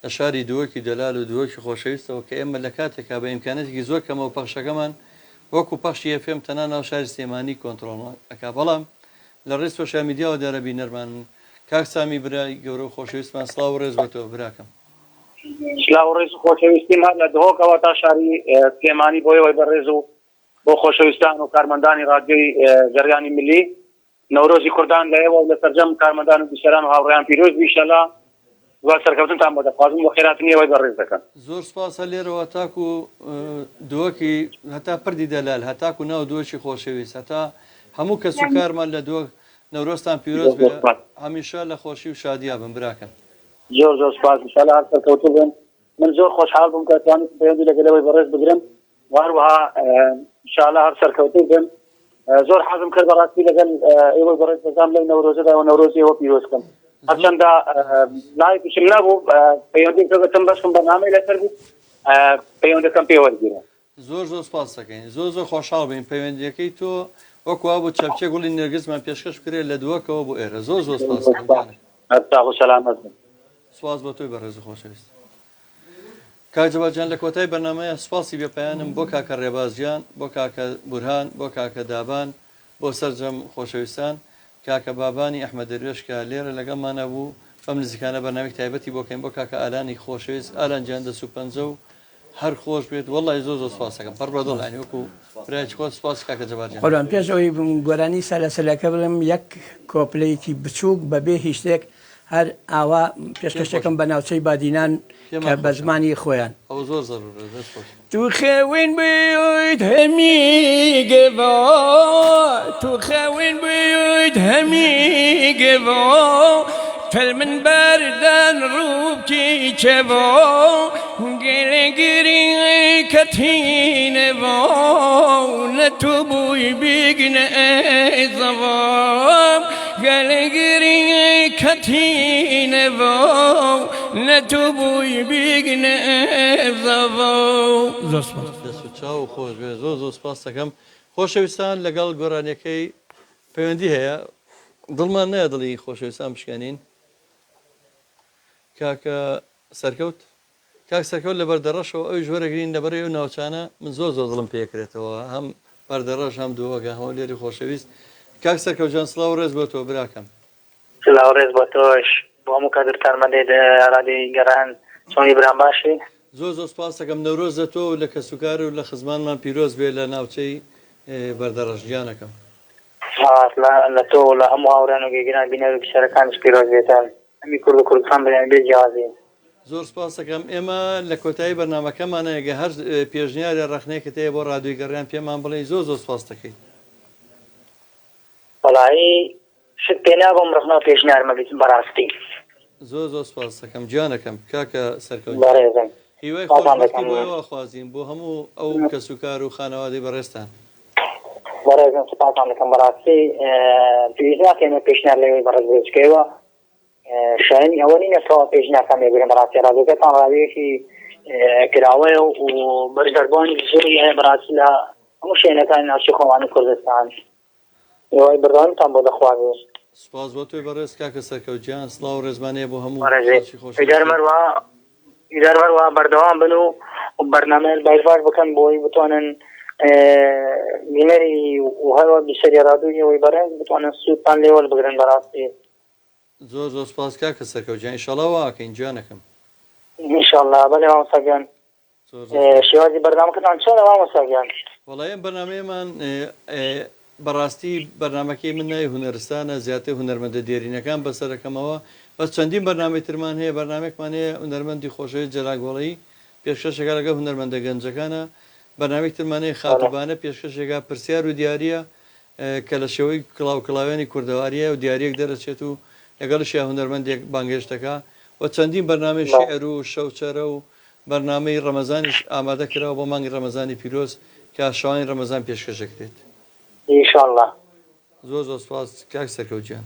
لە شاری دووەکی دەلال و دووەکی خۆشەویستەوە کە ئێمە لە کاتێکا بە ئیمکانەتێکی زۆر کەمەوە پەخشەکەمان وەکو پەخشی FM تەنها ناو شاری سلێمانی کۆنتڕۆڵمان ئەکا بەڵام لە ڕێز سۆشیال میدیاوە دەرەبی نەرمان کاک سامی برای گەورە و خۆشەویستمان سڵاو و ڕێز بۆتەوە براکەم سلااو ڕێز و خۆشەویستیم هەر لە دهۆکەوە تا شاری سلێمانی بۆیەوەی بەڕێز و بۆ خۆشەویستان و کارمەندانی ڕادیۆی گەڕیانی ملی نەورۆزی کوردان لە ئێوە و لە سەرجەم کارمەندان و بیسەران و هاوڕێیان پیرۆز بیشەلا دوای سەرکەوتنتان بۆ دەخوازم بۆ خێراتنیەوەی بەڕێز دەکەن زۆر سپاسە لێرەوە تاکو دووەکی هەتا پردی دەلال هەتاکو ناو دووەکی خۆشەویست هەتا هەموو کەس و کارمان لە دووە نەورۆستان پیرۆز بێ هەمیشە لە خۆشی و شادیا بن براکەن زۆر سپاس ئینشاءالله هەر سەرکەوتوو بن من زۆر خۆشحاڵ بووم کە توانیت پەیوەندی لەگەلەوەی بەڕێز بگرم وهروەها ئینشاءالله هەر سەرکەوتوو بن زۆر حەزم کرد بەڕاستی لەگەل ئێوەی بەڕێز بەزام لەو نەورۆزەدا و نەورۆزی ئێوە پیرۆزکەم هەرچەندە لایەکیشم نەبوو پەیوەندیم کردم بەشم بەرنامەی لەسەر بوو پەیوەندەکەم پێوەرگیرە زۆر سپاس دەکەین زۆر خۆشحاڵ بین پەیوەندیەکەی تۆ وەکوا بۆ چەپچێ گوڵی نێرگزمان پێشکەش کرێت لە دووەکەوە بۆ ئێرە زۆر سپاس سەلامەت بن سواز بۆ تۆی بەڕێز خۆشەویست کاکجەوادجان لە کۆتای بەرنامەیە سپاسی بێپەیانم بۆ کاکە ڕێبازیان بۆ کاکە بورهان بۆ کاکە دابان بۆ سەرجەم خۆشەویستان کاکە بابانی ئەحمەد دەروێش کە لێرە لەگەڵمانە بوو بەم نزیکانە بەرنامێک تایبەتی بۆکەین بۆ کاکە ئالانی خۆشەویست ئالانجیان 250 و هەر خۆش بێت وەڵی زۆر سپاس دەکەم پڕ بەدڵ عنی وەکو برایکی خۆ سپاس کاکە جەوادجان قوربان پێش ئەوەی گۆرانی سەلەسەلەکە بڵم یەک کۆپلەیەکی بچووک بەبێ هیچ شتێک هەر ئاوا پێشکەشەکەم بە ناوچەی بادینان کە بە زمانی خۆیان زۆر تو خوین بیوید همی گوا تو خوین بیوید همی گوا فل من بردن روب کی چوا گله گیری کتین و نتو بوی بیگن زوام گله گیری کتین و نتو بوی بیگن زوام دەست و چاو خۆش بێ زۆر سپاس دەکەم خۆشەویستان لەگەڵ گۆرانیەکەی پەیوەندی هەیە دڵمان نایە دڵی خۆشەویستان بشکێنین کاکە سەرکەوت کاک سەرکەوت لە بەردەڕەشەوە ئەوی ژۆرەگرین لەبەرەوە ناوچانە من زۆر دڵم پێکرێتەوە هەم بەردەڕەش هەم دووەگە هەمە لێری خۆشەویست کاک سەرکەوتجان سڵاو ڕێز بۆ تۆ براکەم سلااو ڕێز بۆ تۆش بۆ هەموو کادر کارمەندەی رادیۆی گەڕان چۆنی برام باشی زۆر سپاس دەکەم نەورۆزە تۆ لە کەسوکار و لە خزمانمان پیرۆز بێ لە ناوچەی بەردەڕەش گیانەکەم لە تۆ لە هەموو هاوڕێن و گێگران بینەر و کشارەکانش پیرۆز بێتان ئەمی کورد و کوردستان بەیان بێ جیازی زۆر سپاس دەکەم ئێمە لە کۆتایی بەرنامەکەمانە ئەگە هەر پێشنیارە ڕەخنەیەکت هەیە بۆ ڕادیۆی گەڕیان پێمان بڵێ زۆر سپاس دەکەیت وەڵایی شت پێ نابم ڕخنەوە پێشنیارمە بیتم بەڕاستی زۆر سپاس دەکەم گیانەکەم کاکە سەرکەوت بەڕێزم هیوای خۆشبەختی بۆیەوە خوازیین بۆ هەموو ئەو کەسوکار و خانەوادەی بەڕێستان بەڕێزم سپاسان دەکەم بەڕاستی پێویست ناکەینە پێشنیار لەوەی بەڕێز بچکەوە شایانی ئەوە نینە تەوا پێشنیارەکان لێبرێن بەڕاستی ڕادیۆکەتان ڕادیۆیەکی کراوەیە و بەشدەربوانی زۆری هەیە بەڕاستی لە هەموو شوێنەکانی ناوچەی خۆوانی کوردستان ئێوەی بردوانتان بۆ دەخوازێ سپاس بۆ تۆی بەڕێز کاکە سەرکەوتجان سڵاو و ڕێزمانەیە بۆ هەموو ئیدارمەروە بەردەوام بن و بەرنامەیە باش بکەن بۆی بتوانن بینەری و هەروە بیشەری ڕادیۆیەوەی بەڕێز بتوانن سوودتان لێوە بگرن بەڕاستی زۆر سپاس کاکە سەرکەوتجان ئینشاڵڵا واکەین گیانەکەم ئینشاءڵڵا بەڵێ مامۆستاگیان شێوازی بەرنامەکەتان چۆنە مامۆستاگیان وەڵای ئەم بەرنامەیەمان بەڕاستی بەرنمەکەی من ناوی هونەرستانە زیاتر هونەرمەندە دێرینەکان بەسەرەکەمەوە بەس چەندین بەرنامەی ترمان هەیە بەرنمێکمان هەیە هونەرمەندی خۆشەویست جەلاگۆڵی پێشکەشێکا لەگە هونەرمەندە گەنجەکانە بەرنامێک ترمان هەیە خاتوبانە پێشکەشێکا پرسیار و دیاریە کە لە شێوەی کڵاوکڵاوێنی کوردەواریە و دیارەک دەرەچێت و لەگەڵشیان هونەرمەندێک بانگێشتەکە و چەندین بەرنامەی شێعر و شەوچەرە و بەرنامەی ڕەمەزانیش ئامادە کراوە بۆ مانگی ڕەمەزانی پیرۆز کە شەوانی ڕەمەزان پێشکەشەکرێت ئینشاءڵڵا زۆر سپاس کاک سەرکەوتجان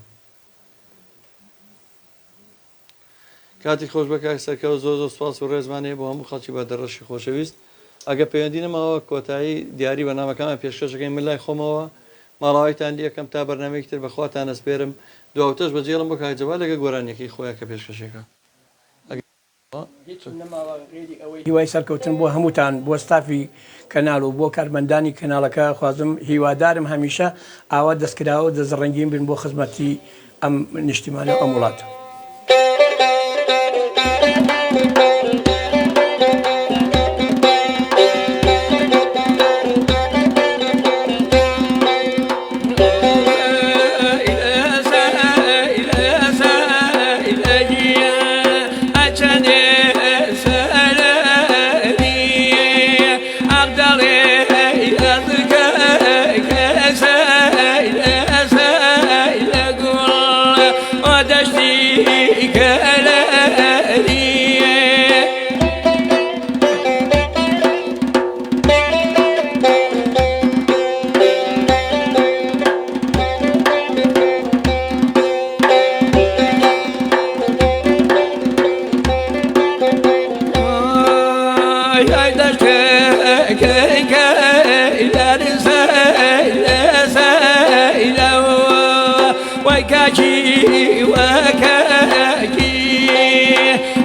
کاتی خۆش بە کاک سەرکەوت زۆر سپاس و ڕێزمانەیە بۆ هەموو خەڵکی بەدەڕەشی خۆشەویست ئەگە پەیوەندی نەماوە کۆتایی دیاری بەرنامەکەمان پێشکەشەکەی من لای خۆمەوە ماڵاوایتان دیەکەم تا بەرنامەیەکی تر بەخواتان ئەسپێرم دواتەش بەجێڵم بۆ کاکجەواد لەگە گۆرانیەکەی خۆیان کە پێشکەشەکە هیوای سەرکەوتن بۆ هەمووتان بۆ ستافی کەناڵ و بۆ کارمەندانی کەناڵەکە خوازم هیوادارم هەمیشە ئاوا دەستکراوە دەزڕەنگین بن بۆ خزمەتی ئەم نیشتیمانە ئەم وڵات. ودشتي كلا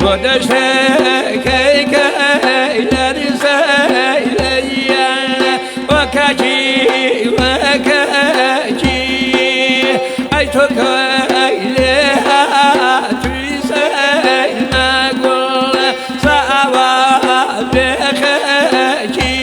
ودشتكي كيلر سيليا وكاكي وكاكي أيتك إليها تسيل ما قل سأوا بخاكي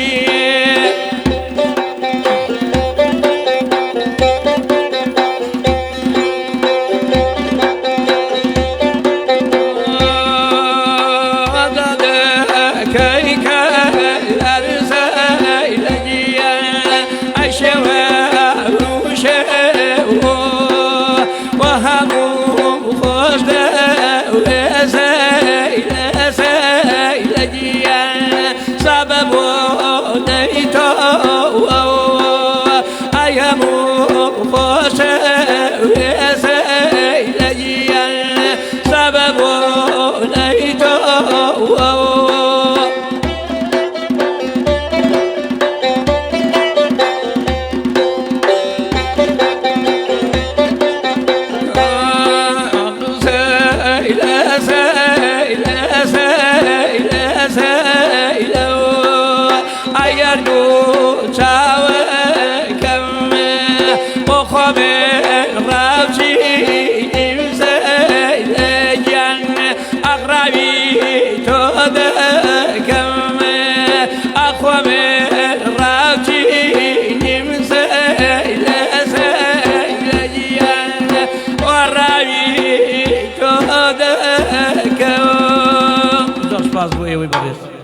Faz boa, eu e Barreto.